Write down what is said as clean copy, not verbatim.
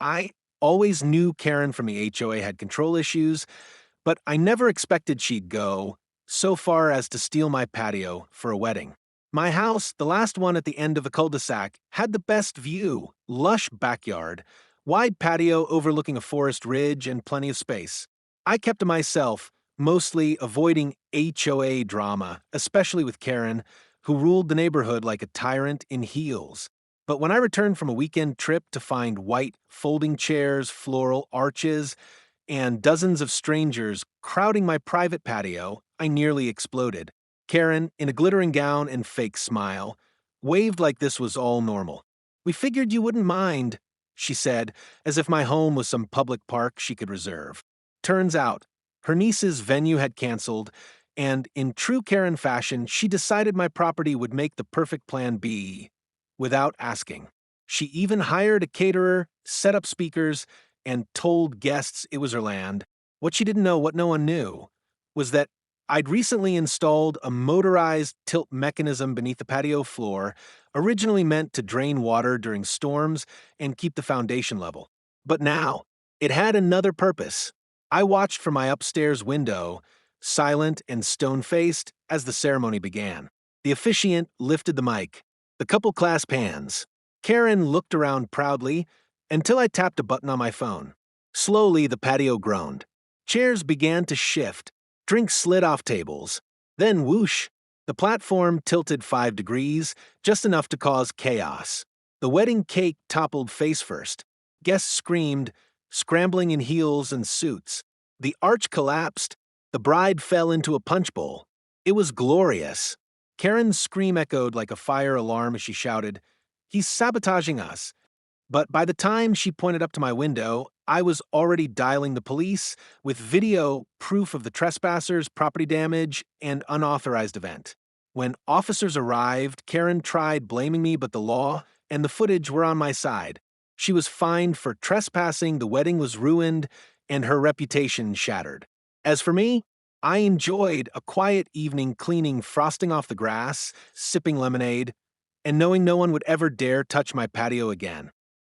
I always knew Karen from the HOA had control issues, but I never expected she'd go so far as to steal my patio for a wedding. My house, the last one at the end of the cul-de-sac, had the best view, lush backyard, wide patio overlooking a forest ridge, and plenty of space. I kept to myself, mostly avoiding HOA drama, especially with Karen, who ruled the neighborhood like a tyrant in heels. But when I returned from a weekend trip to find white folding chairs, floral arches, and dozens of strangers crowding my private patio, I nearly exploded. Karen, in a glittering gown and fake smile, waved like this was all normal. "We figured you wouldn't mind," she said, as if my home was some public park she could reserve. Turns out, her niece's venue had canceled, and in true Karen fashion, she decided my property would make the perfect plan B, without asking. She even hired a caterer, set up speakers, and told guests it was her land. What she didn't know, what no one knew, was that I'd recently installed a motorized tilt mechanism beneath the patio floor, originally meant to drain water during storms and keep the foundation level. But now, it had another purpose. I watched from my upstairs window, silent and stone-faced, as the ceremony began. The officiant lifted the mic. The couple clasped hands. Karen looked around proudly until I tapped a button on my phone. Slowly, the patio groaned. Chairs began to shift. Drinks slid off tables. Then whoosh, the platform tilted 5 degrees, just enough to cause chaos. The wedding cake toppled face first. Guests screamed, scrambling in heels and suits. The arch collapsed. The bride fell into a punch bowl. It was glorious. Karen's scream echoed like a fire alarm as she shouted, "He's sabotaging us." But by the time she pointed up to my window, I was already dialing the police with video proof of the trespassers, property damage, and unauthorized event. When officers arrived, Karen tried blaming me, but the law and the footage were on my side. She was fined for trespassing, the wedding was ruined, and her reputation shattered. As for me, I enjoyed a quiet evening cleaning frosting off the grass, sipping lemonade, and knowing no one would ever dare touch my patio again.